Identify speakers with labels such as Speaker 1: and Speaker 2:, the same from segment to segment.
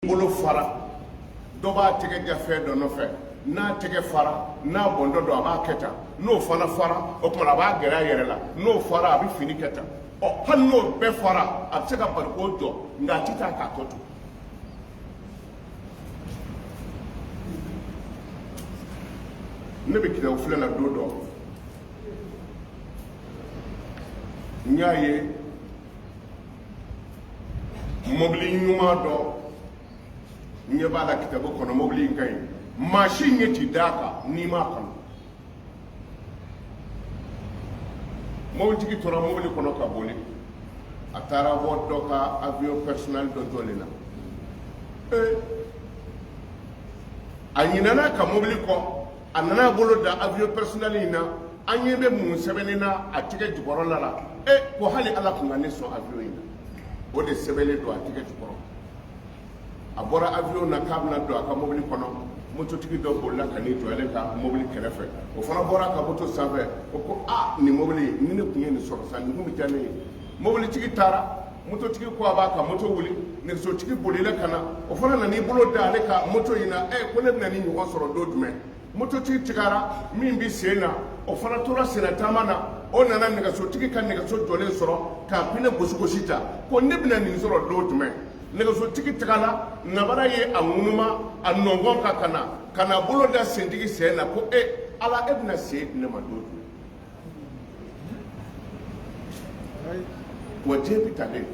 Speaker 1: bolo fara dɔ b'a tɛgɛ ja fɛn dɔ nɔfɛ n'a tɛgɛ fara n'a bɔndɔ don a b'a kɛ tan n'o fana fara o tuma a b'a gɛrɛ a yɛrɛ la n'o fara a bɛ fini kɛ tan hali n'o bɛɛ fara a bɛ se ka bariko jɔ nka a tɛ taa k'a tɔ to ne bɛ kiraw filɛ la don dɔ n y'a ye mobili ɲuman dɔ n ɲɛ b'a la kitabu kɔnɔ mobili in ka ɲi mansin ye ti d'a kan n'i m'a kɔnɔ mobilitigi tora mobili kɔnɔ ka boli a taara bɔ dɔ ka avion personnel dɔ jɔlen na a ɲinana ka mobili kɔ a nana bolo da avion personnel in na an ɲɛ bɛ mun sɛbɛnni na a tigɛ jukɔrɔ la ko hali ala tun ka ne sɔn avion in na o de sɛbɛnlen don a tigɛ jukɔrɔ a bɔra avion na k'a bɛna don a ka mobili kɔnɔ mototigi dɔ bolila ka n'i jɔ ale ka mobili kɛrɛfɛ o fana bɔra ka moto sanfɛ o ko nin mobili ni ne tun ye nin sɔrɔ sa nin tun bɛ diya ne ye mobilitigi taara mototigi ko a b'a ka moto wuli nɛgɛsotigi bolila ka na o fana nan'i bolo da ale ka moto in na ko ne bɛna ni ɲɔgɔn sɔrɔ don jumɛn mototigi tigara min bi sen na o fana tora senna taama na o nana nɛgɛsotigi ka nɛgɛso jɔlen sɔrɔ k'a pinɛ gosi ta ko ne bɛna nin sɔrɔ don jumɛn nɛgɛsotigi tagala nabara ye a ŋunuma a nɔngɔn kan ka na bolo da sentigi sen na ko ala e bɛna sen di ne ma don jumɛn wa diɲɛ bɛ talen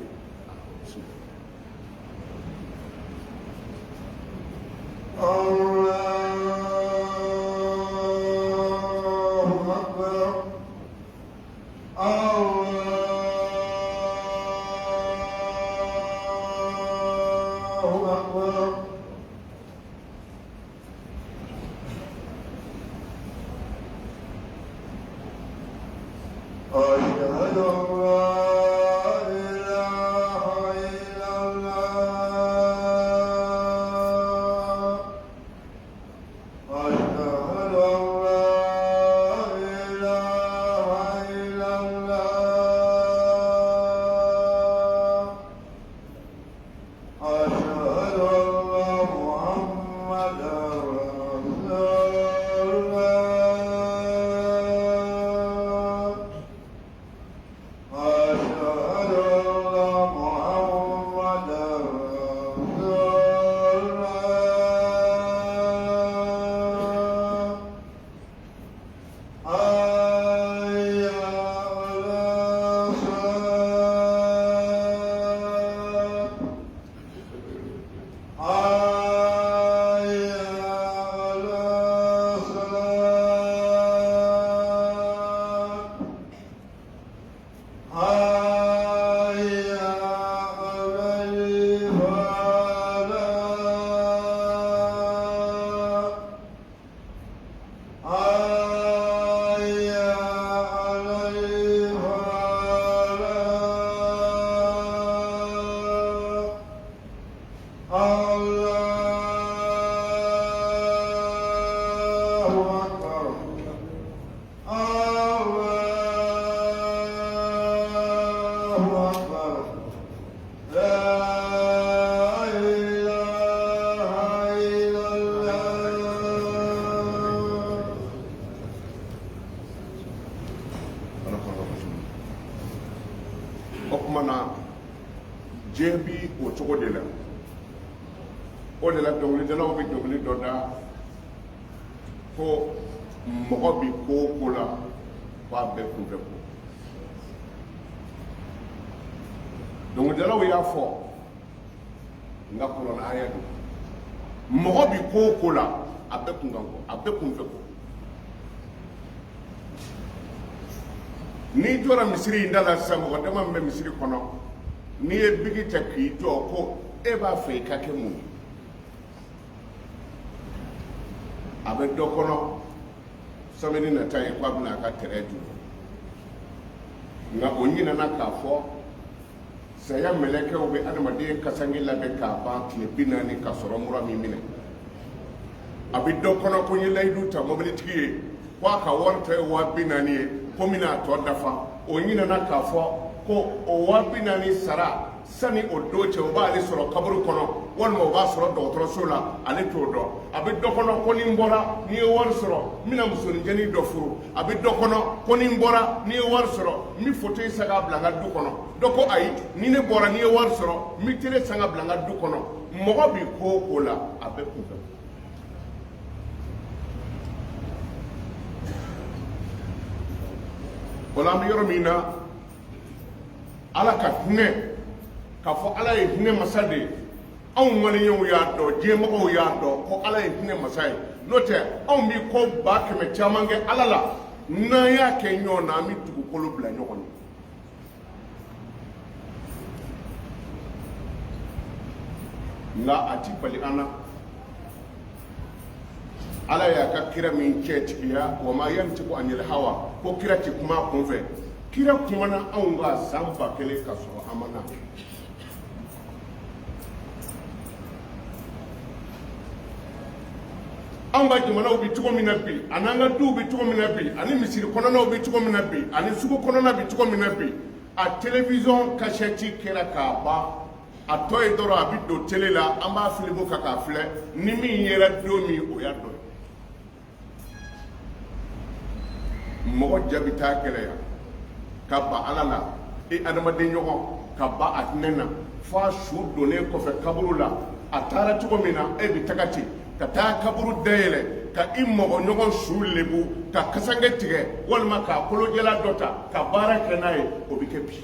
Speaker 1: diɲɛ bi o cogo de la o de la dɔnkilidalaw bɛ dɔnkili dɔ da ko mɔgɔ bi ko o ko la k'a bɛɛ kunfɛ ko dɔnkilidalaw y'a fɔ n ka kuranɛ aya don mɔgɔ bi ko o ko la a bɛɛ kunkan ko a bɛɛ kunfɛ ko n'i jɔra misiri in da la sisan mɔgɔ dama min bɛ misiri kɔnɔ n'i ye bigi ta k'i jɔ ko e b'a fɛ i ka kɛ mun ye a bɛ dɔ kɔnɔ samedi nata ye k'a bɛna a ka tɛrɛ jɔ nka o ɲinana k'a fɔ saya mɛlɛkɛw bɛ adamaden kasange labɛn k'a ban tile 40 ka sɔrɔ mura min minɛ a bɛ dɔ kɔnɔ ko n ye layidu ta mobilitigi ye k'a ka wari ta ye 40,000 ye ko n bɛna a tɔ dafa o ɲinana k'a fɔ ko o 40,000 sara sani o don cɛ o b'ale sɔrɔ kaburu kɔnɔ walima o b'a sɔrɔ dɔgɔtɔrɔso la ale t'o dɔn a bɛ dɔ kɔnɔ ko ni n bɔra n'i ye wari sɔrɔ n bɛna musoninjɛni dɔ furu a bɛ dɔ kɔnɔ ko ni n bɔra n'i ye wari sɔrɔ n bɛ fauteuil san k'a bila n ka du kɔnɔ dɔ ko ayi ni ne bɔra n'i ye wari sɔrɔ n bɛ télé san ka bila n ka du kɔnɔ mɔgɔ bi ko o ko la a bɛ kunfɛ. o la an bɛ yɔrɔ min na ala ka hinɛ k'a fɔ ala ye hinɛ masa de ye anw maliɲɛnw y'a dɔn diɲɛmɔgɔw y'a dɔn ko ala ye hinɛ masa ye n'o tɛ anw bi ko 100 caman kɛ ala la n'an y'a kɛ ɲɔgɔn na an bɛ dugukolo bila ɲɔgɔn ye nka a ti bali an na ala y'a ka kira min cɛtigiya wa ma yantiqu anil hawa ko kira ti kuma a kun fɛ kira kumana anw ka san 1000 ka sɔrɔ a ma na anw ka jamanaw bi cogo min na bi ani an ka duw bi cogo min na bi ani misiri kɔnɔnaw bi cogo min na bi ani sugu kɔnɔna bi cogo min na bi a télévision cachette kɛra k'a ban a tɔ ye dɔrɔn a bi don télé la an b'a filimu kan k'a filɛ ni min yera don min o y'a dɔ ye mɔgɔ ja bi taa gɛlɛya ka ba ala la e adamaden ɲɔgɔn ka ba a hinɛ na fo a su donnen kɔfɛ kaburu la a taara cogo min na e bi taga ten ka taa kaburu dayɛlɛ ka i mɔgɔ ɲɔgɔn su lebu ka kasange tigɛ walima k'a kolojɛla dɔ ta ka baara kɛ n'a ye o bi kɛ bi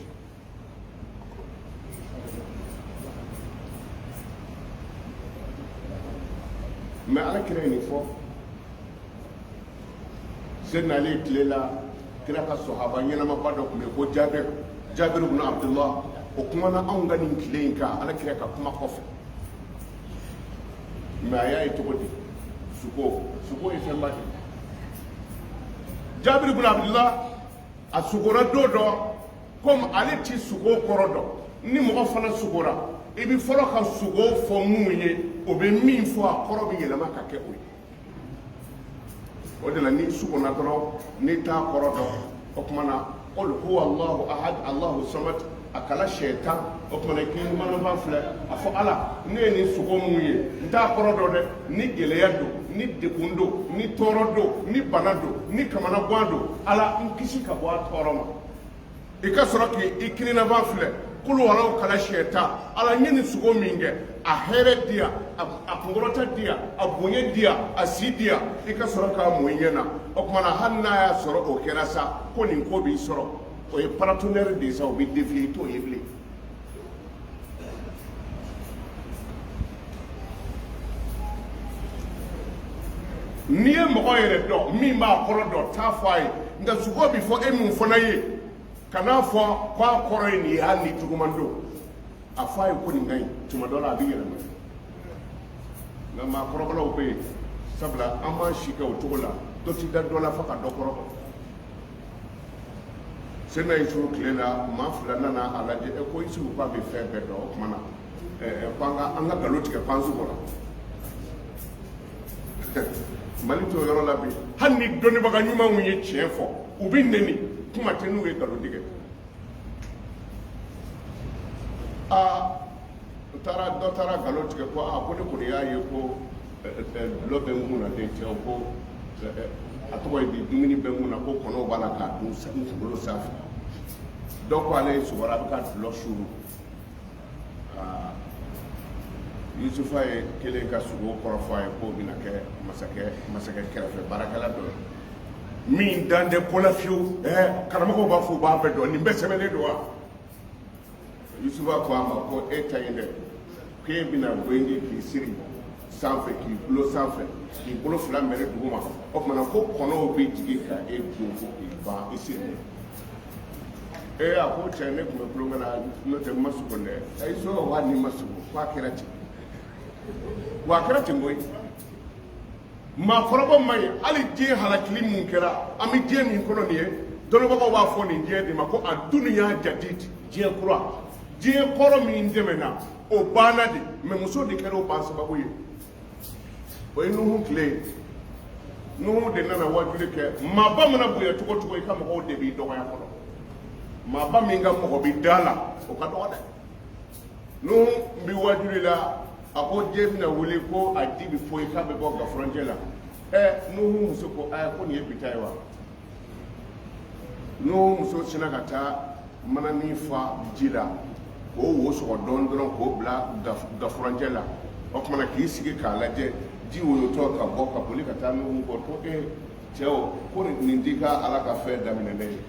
Speaker 1: mais ala kira ye nin fɔ Seydina Ali tile la kira ka sahaba ɲɛnamaba dɔ tun bɛ ko Jabir ibn Abdullah o kumana anw ka nin tile in kan ala kira ka kuma kɔfɛ mais a y'a ye cogo di suko ye fɛnba de Jabir ibn Abdullah a sukora don dɔ comme ale ti suko kɔrɔ dɔn ni mɔgɔ fana sukora i bi fɔlɔ ka suko fɔ mun ye o bɛ min fɔ a kɔrɔ bɛ yɛlɛma ka kɛ o ye o de la ni sukona dɔrɔn n'i t'a kɔrɔ dɔn o tuma na qul huwa Allahu ahad Allahu samad a kala shaitan o tuma na k'i manafan filɛ a fɔ ala ne ye nin suko mun ye n t'a kɔrɔ dɔn dɛ ni gɛlɛya don ni degun don ni tɔɔrɔ don ni bana don ni kamana gan don ala n kisi ka bɔ a tɔɔrɔ ma i ka sɔrɔ k'i kirinafan filɛ kulu walaw kala shaitan ala n ye nin suko min kɛ a hɛrɛ di yan a kunkɔrɔta di yan a bonya di yan a si di yan i ka sɔrɔ k'a mun i ɲɛ na o tuma na hali n'a y'a sɔrɔ o kɛra sa ko nin ko b'i sɔrɔ o ye paratonnerre de sa o bɛ défier i t'o ye bilen n'i ye mɔgɔ yɛrɛ dɔn min b'a kɔrɔ dɔn t'a fɔ a ye nka suko bi fɔ e mun fana ye kan'a fɔ k'a kɔrɔ ye nin ye hali ni juguman don a fɔ a ye ko nin ka ɲi tuma dɔ la a bɛ yɛlɛma nka maakɔrɔbalaw bɛ yen sabula an b'an si kɛ o cogo la dɔ ti da dɔ la fo ka dɔ kɔrɔ Seydina Yusufu tile la maa 2 nana a lajɛ ko Yusufu k'a bɛ fɛn bɛɛ dɔn o tuma na ko an ka nkalon tigɛ k'an sugo la Mali t'o yɔrɔ la bi hali ni dɔnnibaga ɲumanw ye tiɲɛ fɔ u bɛ nɛni kuma tɛ n'u ye nkalon tigɛ dɔ taara nkalon tigɛ ko ko ne kɔni y'a ye ko dulɔ bɛ n kun na den cɛ ko a tɔgɔ ye di dumuni bɛ n kun na ko kɔnɔw b'a la k'a dun kunkolo sanfɛ dɔw ko ale ye sogora a bɛ ka dulɔ suuru Yusufa ye kelen ka sogo kɔrɔ fɔ a ye k'o bɛna kɛ masakɛ kɛrɛfɛ baarakɛla dɔ ye min dan tɛ ko la fiyewu karamɔgɔw b'a fɔ u b'a bɛɛ dɔn nin bɛɛ sɛbɛnnen don wa Yusufa ko a ma ko e ta in dɛ k'e bɛna goyenge k'i siri sanfɛ k'i tulo sanfɛ k'i bolo 2 mɛrɛ duguma o tuma na ko kɔnɔw bɛ jigin ka e dun fo k'i ban i siri a ko cɛ ne tun bɛ tulonkɛ na n'o tɛ n ma sogo dɛ a ye sɔrɔ wa ni ma sogo k'a kɛra ten wa a kɛra ten koyi maakɔrɔba man ɲi hali diɲɛ halakili mun kɛra an bɛ diɲɛ min kɔnɔ nin ye dɔnnibagaw b'a fɔ nin diɲɛ de ma ko a duniya jadid diɲɛ kura diɲɛ kɔrɔ min tɛmɛna o banna de mais muso de kɛra o ban sababu ye o ye Nuhu tile ye Nuhu de nana wajuli kɛ maaba mana bonya cogo cogo i ka mɔgɔw de b'i dɔgɔya kɔnɔ maaba min ka mɔgɔ bɛ da la o ka dɔgɔ dɛ Nuhu bɛ wajuli la ako jebina wuli ko a dibi foyi k'a bɛ bɔ gafuranjɛ la Nuhu muso ko ko nin ye bi ta ye wa Nuhu muso sinna ka taa manani fa ji la k'o wo sɔgɔ dɔrɔn k'o bila gafuranjɛ la o kumana k'i sigi k'a lajɛ ji woyotɔ ka bɔ ka boli ka taa Nuhu kɔ ko cɛw ko nin t'i ka ala ka fɛn daminɛ ne ye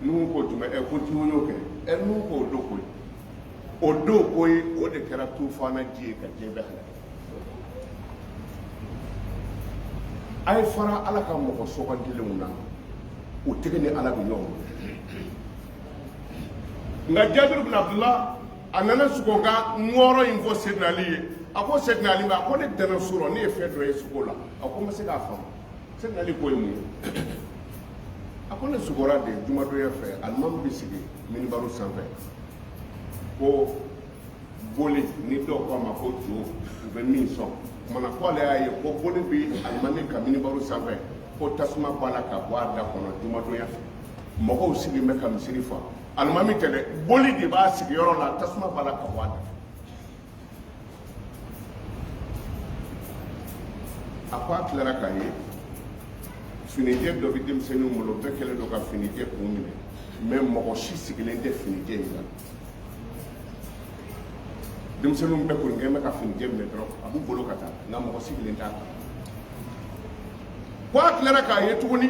Speaker 1: Nuhu ko jumɛn ko ti y'o kɛ Nuhu ko o don koyi o don koyi o de kɛra tufana ji ye ka diɲɛ bɛɛ halaki a ye fara ala ka mɔgɔ sɔgandilenw na o tɛgɛ ni ala bɛ ɲɔgɔn nka Jabir bin Abdullah a nana sogo ka ŋɔɔrɔ in fɔ Seydina Ali ye a ko Seydina Ali ma a ko ne dana so rɔ ne ye fɛn dɔ ye sogo la a ko n ma se k'a faamu Seydina Ali ko ye mun ye a ko ne sogora de jumadonya fɛ alimami bɛ sigi minibaru sanfɛ ko boli ni dɔw k'a ma ko jo u bɛ min sɔn kumana ko ale y'a ye ko boli bɛ alimami ka minibaru sanfɛ ko tasuma b'a la ka bɔ a da kɔnɔ jumadonya fɛ mɔgɔw sigilen bɛ ka misiri fa alimami tɛ dɛ boli de b'a sigiyɔrɔ la tasuma b'a la ka bɔ a da a ko a tilara k'a ye finijɛ dɔ bɛ denmisɛnninw bolo bɛɛ kɛlen don ka finijɛ kun minɛ mais mɔgɔ si sigilen tɛ finijɛ in na denmisɛnninw bɛɛ kɔni kɛlen bɛ ka finijɛ minɛ dɔrɔn a b'u bolo ka taa nka mɔgɔ sigilen t'a kan ko a tilara k'a ye tuguni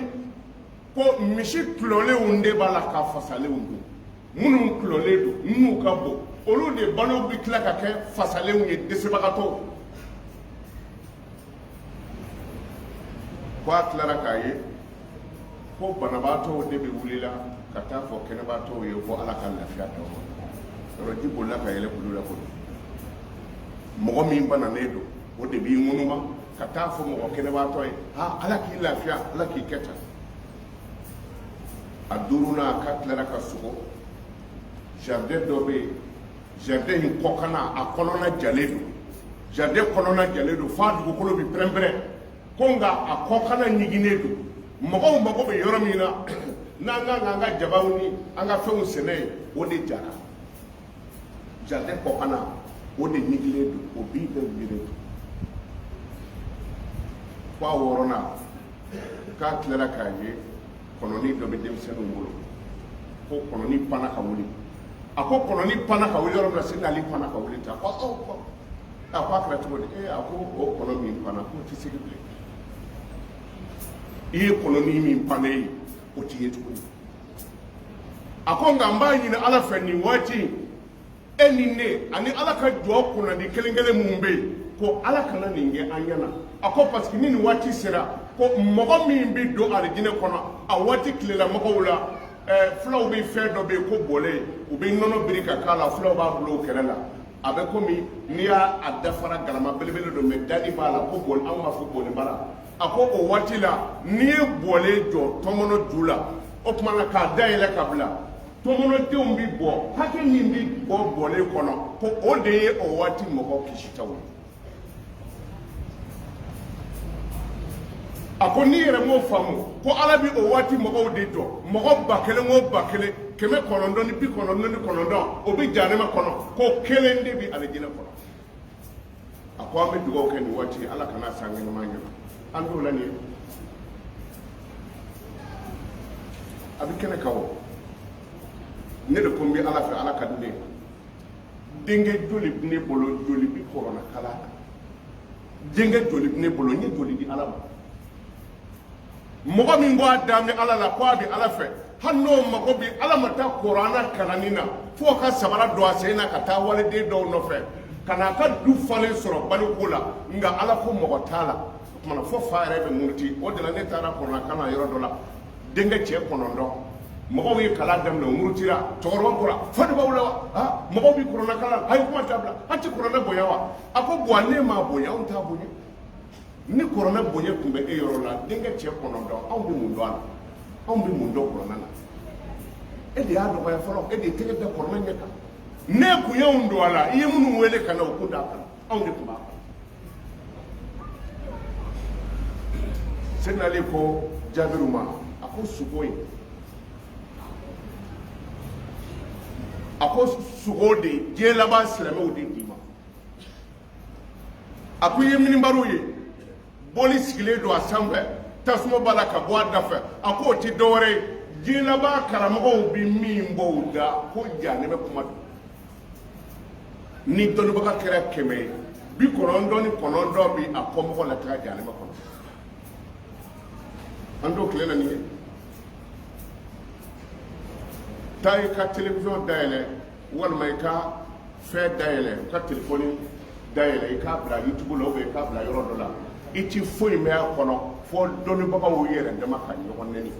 Speaker 1: ko misi kulɔlenw de b'a la ka fasalenw don minnu kulɔlen don n'u ka bon olu de balo bɛ tila ka kɛ fasalenw ye dɛsɛbagatɔw ko a tilara k'a ye ko banabaatɔw de bɛ wulila ka taa fɔ kɛnɛbaatɔw ye ko ala ka lafiya d'aw ma yɔrɔ ji bolila ka yɛlɛ kulu la koyi mɔgɔ min bananen don o de b'i ŋunuma ka taa fɔ mɔgɔ kɛnɛbaatɔ ye ala k'i lafiya ala k'i kɛ tan a duurunan k'a tilara ka sogo jardin dɔ bɛ yen jardin in kɔkana a kɔnɔna jalen don jardin kɔnɔna jalen don f'a dugukolo bɛ pɛrɛn-pɛrɛn ko nka a kɔkana ɲiginnen don mɔgɔw mago bɛ yɔrɔ min na n'an kan k'an ka jabaw ni an ka fɛnw sɛnɛ yen o de jara jardin kɔkana o de ɲigilen don o bin bɛɛ wulilen don f'a wɔɔrɔnan k'a tilara k'a ye kɔnɔni dɔ bɛ denmisɛnninw bolo ko kɔnɔni panna ka wuli a ko kɔnɔni panna ka wuli yɔrɔ min na Seydina Ali panna ka wuli ten a ko a ko a kɛra cogo di a ko o kɔnɔ min panna k'o tɛ segi bilen i ye kɔnɔni min panna ye o tɛ ye tuguni a ko nka n b'a ɲini ala fɛ nin waati e ni ne ani ala ka jɔ kunnandi kelen-kelen minnu bɛ yen ko ala kana nin kɛ an ɲɛna a ko parce que ni nin waati sera ko mɔgɔ min bɛ don alijinɛ kɔnɔ a waati tilelamɔgɔw la fulaw bɛ fɛn dɔ bɛ yen ko bɔlen u bɛ nɔnɔ biri ka k'a la fulaw b'a bila o kɛrɛ la a bɛ komi n'i y'a dafara galama belebele don mɛ dani b'a la ko bɔlen anw b'a fɔ bɔlen b'a la a ko o waati la n'i ye bɔlen jɔ tɔmɔnɔ ju la o tuma na k'a dayɛlɛ ka bila tɔmɔnɔdenw bɛ bɔ hakɛ min bɛ bɔ bɔlen kɔnɔ ko o de ye o waati mɔgɔw kisitaw ye a ko n'i yɛrɛ m'o faamu ko ala bɛ o waati mɔgɔw de jɔ mɔgɔ ba kelen o ba kelen 999 o bɛ janɛma kɔnɔ ko kelen de bɛ alijinɛ kɔnɔ a ko an bɛ dugawu kɛ nin waati ala kana san ɲɛnama ɲɛna an t'o la nin ye a bɛ kɛnɛ kan o ne de ko n bɛ ala fɛ ala ka di ne denkɛ joli bɛ ne bolo joli bɛ kɔrɔna kala la denkɛ joli bɛ ne bolo n ye joli di ala ma mɔgɔ min ko a dan bɛ ala la ko a bɛ ala fɛ hali n'o mago bɛ ala ma taa kuranna kalanni na fo ka sabara don a sen na ka taa waliden dɔw nɔfɛ ka n'a ka du falen sɔrɔ baliko la nka ala ko mɔgɔ t'a la o tumana fo fa yɛrɛ bɛ muruti o de la ne taara kuranna kalan yɔrɔ dɔ la denkɛ cɛ 9 mɔgɔw ye kalan daminɛ o murutira cɛkɔrɔba bɔra fa de b'aw la wa mɔgɔw bɛ kuranna kalan a ye kuma dabila an tɛ kuranna bonya wa a ko bɔn ne m'a bonya anw t'a bonya ni kuranna bonya tun bɛ e yɔrɔ la denkɛ cɛ 9 anw bɛ mun dɔn a la anw bɛ mun dɔn kuranna la e de y'a dɔgɔya fɔlɔ e de tɛgɛ da kuranna ɲɛ kan ne kun y'anw don a la i ye minnu wele ka na o kun d'a kan anw de tun b'a kan Seydina Ali ko Jabiru ma a ko sogo in a ko sogo de diɲɛ laban silamɛw de d'i ma a ko ye minibaro ye boli sigilen don a sanfɛ tasuma b'a la ka bɔ a da fɛ a ko o ti dɔwɛrɛ ye diɲɛlabaa karamɔgɔw bi min bɔ u da ko ja ne bɛ kuma don ni dɔnnibaga kɛra 100 ye 99 bi a kɔmɔgɔ la taga ja ne bɛ kɔnɔ an t'o tile na nin ye taa i ka télévision dayɛlɛ walima i ka fɛn dayɛlɛ ka telefoni dayɛlɛ i k'a bila YouTube la ou bien i k'a bila yɔrɔ dɔ la i ti foyi mɛn a kɔnɔ fo dɔnnibagaw yɛrɛ dama ka ɲɔgɔn nɛni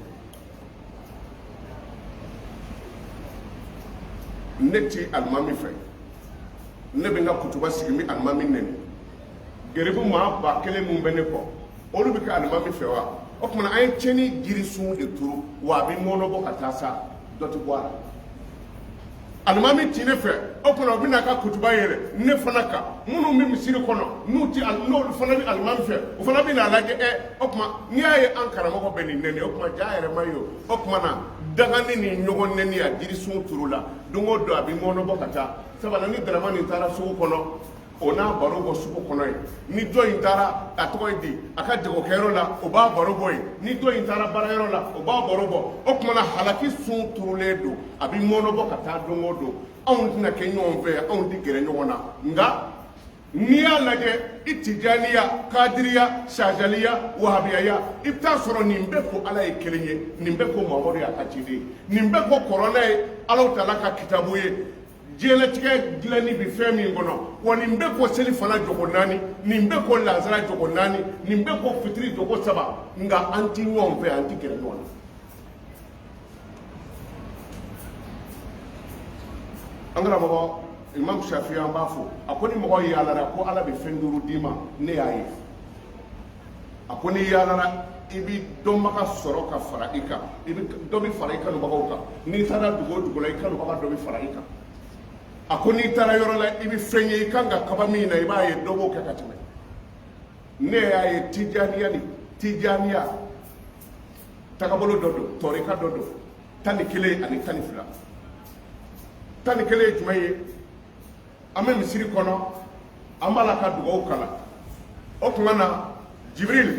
Speaker 1: ne ti alimami fɛ ne bɛ n ka kutuba sigi n bɛ alimami nɛni geribu maa 1000 mun bɛ ne kɔ olu bɛ kɛ alimami fɛ wa o tuma an ye tiɲɛni jirisun de turu wa a bɛ mɔnɔbɔ ka taa sa dɔ ti bɔ a la alimami ti ne fɛ o tuma o bɛ na ka kutuba yɛrɛ ne fana kan minnu bɛ misiri kɔnɔ n'olu fana bɛ alimami fɛ o fana bɛ n'a lajɛ o tuma n'i y'a ye an karamɔgɔ bɛ nin nɛni o tuma ja yɛrɛ ma ye o tuma na dangani ni ɲɔgɔn nɛni a jirisun turu la don o don a bɛ mɔnɔbɔ ka taa sabula ni darama nin taara sugu kɔnɔ o n'a baro bɔ sugu kɔnɔ ye ni dɔ in taara a tɔgɔ ye di a ka jagokɛyɔrɔ la o b'a baro bɔ yen ni dɔ in taara baarayɔrɔ la o b'a baro bɔ o tuma na halaki sun turulen don a bɛ mɔnɔbɔ ka taa don o don anw tɛna kɛ ɲɔgɔn fɛ anw tɛ gɛrɛ ɲɔgɔn na nka n'i y'a lajɛ i tijaniya kadiriya sajaliya wahabiyaya i bɛ taa sɔrɔ nin bɛɛ ko ala ye kelen ye nin bɛɛ ko mamadu y'a ka ciden ye nin bɛɛ ko kɔrɔnɛ ye alaw taala ka kitabu ye diɲɛlatigɛ dilanni bɛ fɛn min kɔnɔ wa nin bɛɛ ko seli fana jogo 4 nin bɛɛ ko lansara jogo 4 nin bɛɛ ko fitiri jogo 7 nka an ti ɲɔgɔn fɛ an ti gɛrɛ ɲɔgɔn na an karamɔgɔ imam shafi an b'a fɔ a ko ni mɔgɔ yaalara ko ala bɛ fɛn 5 d'i ma ne y'a ye a ko ni yaalara i bɛ dɔnbaga sɔrɔ ka fara i kan i bɛ dɔ bɛ fara i kanubagaw kan n'i taara dugu o dugu la i kanubaga dɔ bɛ fara i kan a ko n'i taara yɔrɔ la i bɛ fɛn ye i kan ka kaba min na i b'a ye dɔ b'o kɛ ka tɛmɛ ne y'a ye tijaniya tagabolo dɔ don tɔrika dɔ don 11 ani 12 11 ye jumɛn ye an bɛ misiri kɔnɔ an b'a la ka dugawu kalan o tuma na Jibril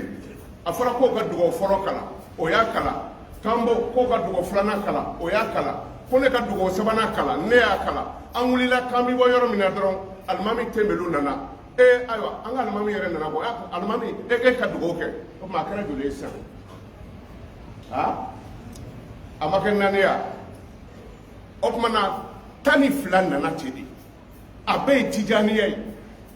Speaker 1: a fɔra k'o ka dugawu fɔlɔ kalan o y'a kalan k'an bɔ k'o ka dugawu 2nan kalan o y'a kalan ko ne ka dugawu 3nan kalan ne y'a kalan an wulila k'an bɛ bɔ yɔrɔ min na dɔrɔn alimami tɛnbɛlu nana ayiwa an ka alimami yɛrɛ nana bɔ alimami e ka dugawu kɛ o tuma a kɛra joli ye sisan a ma kɛ 4 ye o tuma na 12 nana ten de a bɛɛ ye tijaniya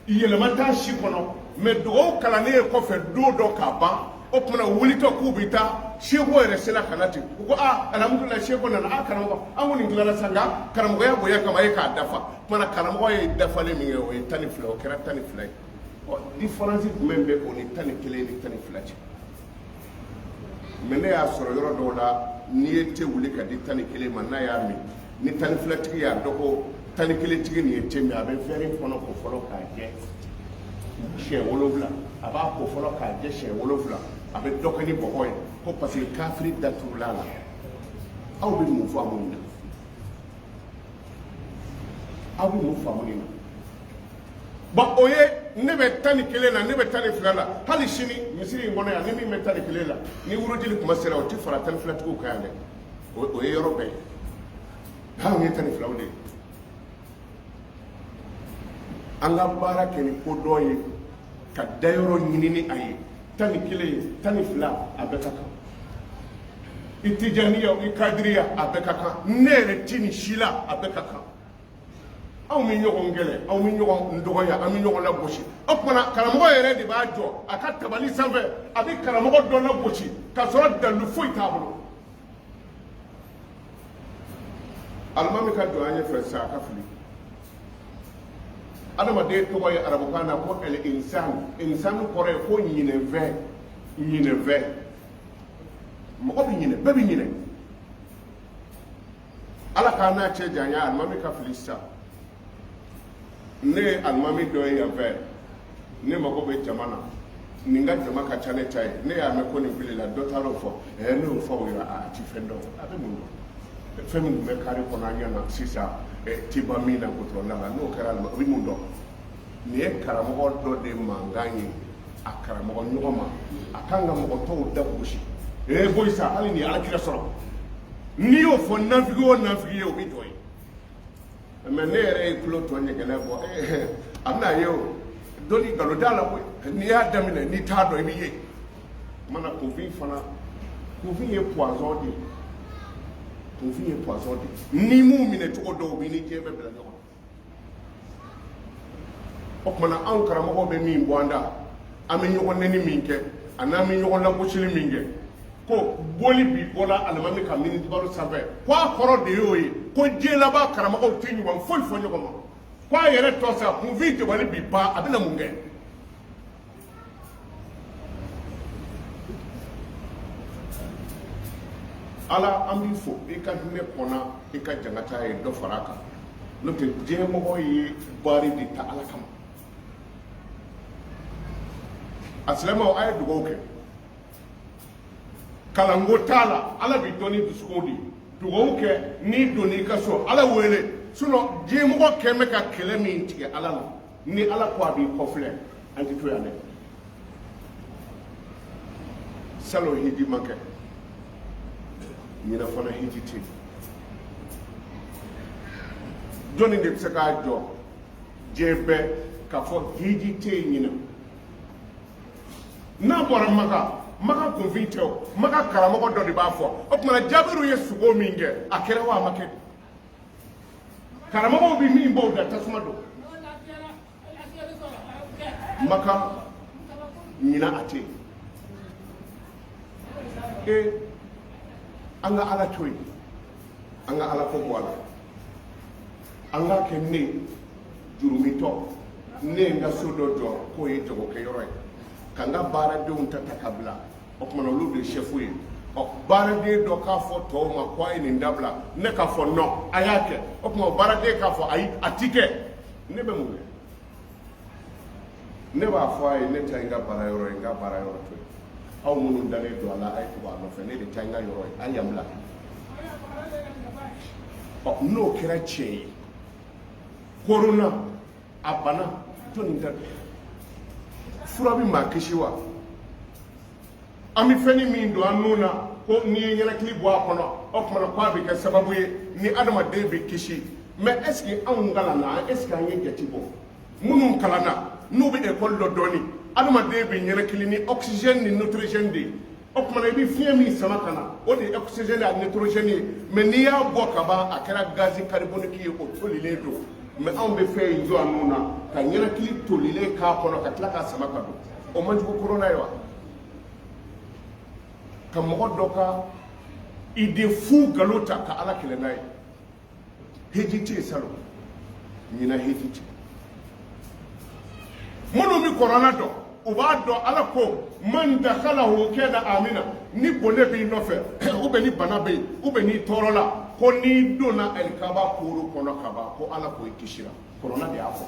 Speaker 1: ye yɛlɛma t'a si kɔnɔ mɛ dugawu kalannen ye kɔfɛ don dɔ k'a ban o tuma na wulitɔ k'u bɛ taa seko yɛrɛ sera ka na ten u ko alhamdulilayi seko nana karamɔgɔ an kɔni tilala sa nka karamɔgɔya bonya kama e k'a dafa o tuma na karamɔgɔ ye dafalen min kɛ o ye 12 o kɛra 12 ye différence jumɛn bɛ o ni 11 ni 12 cɛ mɛ ne y'a sɔrɔ yɔrɔ dɔw la n'i ye te wuli ka di 11 ma n'a y'a min ni 12 tigi y'a dɔn ko 11 tigi nin ye te min a bɛ fɛn kɔnɔ ko fɔlɔ k'a jɛ siɲɛ 7 a b'a ko fɔlɔ k'a jɛ siɲɛ 7 a bɛ dɔ kɛ ni bɔgɔ ye ko parce que kafiri daturula la aw bɛ mun faamu nin na aw bɛ mun faamu nin na bon o ye ne bɛ 11 na ne bɛ 12 la hali sini misiri in kɔnɔ yan ni min bɛ 11 la ni wurudili kuma sera o tɛ fara 12 tigiw kan yan dɛ o ye yɔrɔ bɛɛ ye anw ye 12 de ye an ka baara kɛ ni kodɔn ye ka dayɔrɔ ɲini ni a ye 11 12 a bɛɛ ka kan i tijaniya i kadiriya a bɛɛ ka kan ne yɛrɛ ti nin si la a bɛɛ ka kan anw bɛ ɲɔgɔn gɛlɛ anw bɛ ɲɔgɔn dɔgɔya an bɛ ɲɔgɔn lagosi o tumana karamɔgɔ yɛrɛ de b'a jɔ a ka tabali sanfɛ a bɛ karamɔgɔ dɔ lagosi ka sɔrɔ dalu foyi t'a bolo alimami ka jɔ an ye fɛ sisan a ka fili adamaden tɔgɔ ye arabukan na ko el insan kɔrɔ ye ko ɲinɛfɛn mɔgɔ bɛ ɲinɛ bɛɛ bɛ ɲinɛ ala k'an n'a cɛ janya alimami ka fili sisan ne ye alimami dɔ ye yan fɛ ne mago bɛ jama na nin ka jama ka ca ne ta ye ne y'a mɛn ko nin fili la dɔ taara o fɔ ne y'o fɔ o ye a ti fɛn dɔn a bɛ mun dɔn fɛn min bɛ kari kɔnɔ an ɲɛna sisan tiba min na gudɔrɔn na n'o kɛra alimami o bɛ mun dɔn nin ye karamɔgɔ dɔ de mankan ye a karamɔgɔ ɲɔgɔn ma a kan ka mɔgɔ tɔw da gosi boyi sa hali nin ye alakira sɔrɔ n'i y'o fɔ nafigi o nafigi ye o bɛ jɔ ye mɛ ne yɛrɛ ye tulo tɔ ɲɛgɛnɛ bɔ a bɛna ye o dɔnni nkalon t'a la koyi n'i y'a daminɛ n'i t'a dɔn i bɛ ye mana kunfin fana kunfin ye poison de ye kunfin ye poison de ye n'i m'u minɛ cogo dɔw b'i ni diɲɛ bɛɛ bila ɲɔgɔn o kumana anw karamɔgɔw bɛ min bɔ an da an bɛ ɲɔgɔn nɛni min kɛ a n'an bɛ ɲɔgɔn lagosili min kɛ ko boli bi bɔra alimami ka minibaro sanfɛ ko a kɔrɔ de y'o ye ko diɲɛ laban karamɔgɔw tɛ ɲɔgɔn foyi fɔ ɲɔgɔn ma ko a yɛrɛ tɔ sa kunfin jabali bi ban a bɛna mun kɛ ala an b'i fo i ka hinɛ kɔnɔ i ka jangata ye dɔ fara a kan n'o tɛ diɲɛmɔgɔ ye baari de ta ala kama a silamɛw a ye dugawu kɛ kalanko t'a la ala bɛ dɔn ni dusukun de dugawu kɛ n'i donna i ka so ala wele sinon diɲɛmɔgɔ kɛn bɛ ka kɛlɛ min tigɛ ala la ni ala ko a b'i kɔfilɛ an tɛ to yan dɛ salon hiji ma kɛ ɲinɛ fana hiji tɛ jɔnni de bɛ se k'a jɔ diɲɛ bɛɛ k'a fɔ hiji tɛ yen ɲinɛ n'a bɔra maka kunfin tɛ o maka karamɔgɔ dɔ de b'a fɔ o tumana jabiru ye sogo min kɛ a kɛra wa a ma kɛ karamɔgɔw bɛ min bɔ o da tasuma don maka ɲinɛ a tɛ yen an ka ala to yen an ka ala ko bɔ a la an k'a kɛ ne jurumitɔ ne ye n ka so dɔ jɔ k'o ye jagokɛyɔrɔ ye ka n ka baaradenw ta ka bila o kumana olu de ye sɛfu ye baaraden dɔ k'a fɔ tɔw ma ko a ye nin dabila ne k'a fɔ non a y'a kɛ o tuma baaraden k'a fɔ ayi a ti kɛ ne bɛ mun kɛ ne b'a fɔ a ye ne ta ye n ka baarayɔrɔ ye n ka baarayɔrɔ to yen aw minnu dalen don a la a ye tugu a nɔfɛ ne de ta ye n ka yɔrɔ ye a ye yan bila n'o kɛra tiɲɛ ye korona a bana jɔnni da fura bɛ maa kisi wa an bɛ fɛn min don an nun na ko n'i ye ɲɛnakili bɔ a kɔnɔ o tumana ko a bɛ kɛ sababu ye ni adamaden bɛ kisi mɛ est ce que anw kalanna est ce que an ye jate bɔ minnu kalanna n'u bɛ ekɔli dɔ dɔɔni adamaden bɛ ɲɛnakili ni oxygène ni nitrogène de ye o tumana i bɛ fiɲɛ min sama ka na o de ye oxygène a nitrogène ye mɛ n'i y'a bɔ ka ban a kɛra gazi carbonique ye o tolilen don mɛ anw bɛ fɛn in jɔ an nun na ka ɲɛnakili tolilen k'a kɔnɔ ka tila k'a sama ka don o man jugu korona ye wa ka mɔgɔ dɔ ka ide fu nkalon ta ka ala kɛlɛ n'a ye heji tɛ yen salon ɲinɛ heji tɛ minnu bɛ korona dɔn u b'a dɔn ala ko man dakhalahu kana amina ni bɔnɛ b'i nɔfɛ ou bien ni bana bɛ yen ou bien ni tɔɔrɔ la ko n'i donna alikaba koro kɔnɔ ka ban ko ala k'o i kisira korona de y'a fɔ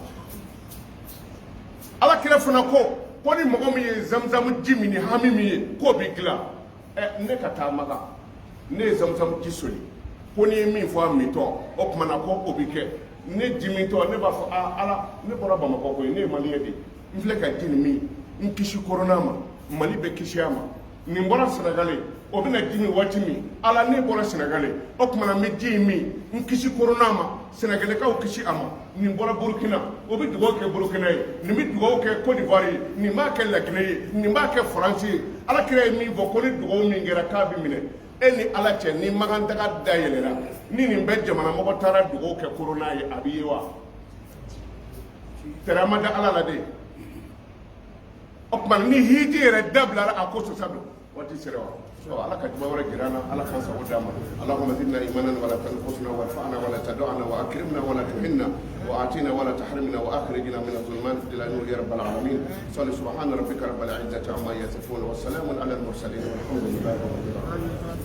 Speaker 1: ala kira fana ko ni mɔgɔ min ye zamzam ji min ni hami min ye k'o bɛ dilan ne ka taa Maka ne ye zamzam ji soli ko n'i ye min fɔ a mitɔ o kumana ko o bɛ kɛ ne jimitɔ ne b'a fɔ ala ne bɔra Bamakɔ koyi ne ye maliyɛn de ye n filɛ ka ji nin min n kisi korona ma Mali bɛ kisi a ma nin bɔra Sénégal o bɛna dimi waati min ala ne bɔra Sénégal o kumana n bɛ ji in min n kisi korona ma Sénégalikaw kisi a ma nin bɔra Burkina o bɛ dugawu kɛ Burkina ye nin bɛ dugawu kɛ Côte d'Ivoire ye nin b'a kɛ Laginɛ ye nin b'a kɛ France ye ala kira ye min fɔ ko ni dugawu min kɛra k'a bɛ minɛ e ni ala cɛ ni magandaga da yɛlɛra ni nin bɛ jamana mɔgɔ taara dugawu kɛ korona ye a bɛ ye wa tɛrɛ ma da ala la de o kumana ni hiji yɛrɛ dabilara a ko sɔsa don waati sera wa ala ka juma wɛrɛ jira an na ala k'an sago d'a ma allahumma zidna imanan wala tanqusna warfa'na wala tad'ana wa akrimna wala tuhinna wa atina wala tahrimna wa akhrijna min adh-dhulumati ila nur ya rabbal alamin salli subhana rabbika rabbil izzati amma yasifun wa salamun ala al-mursalin walhamdulillahi rabbil alamin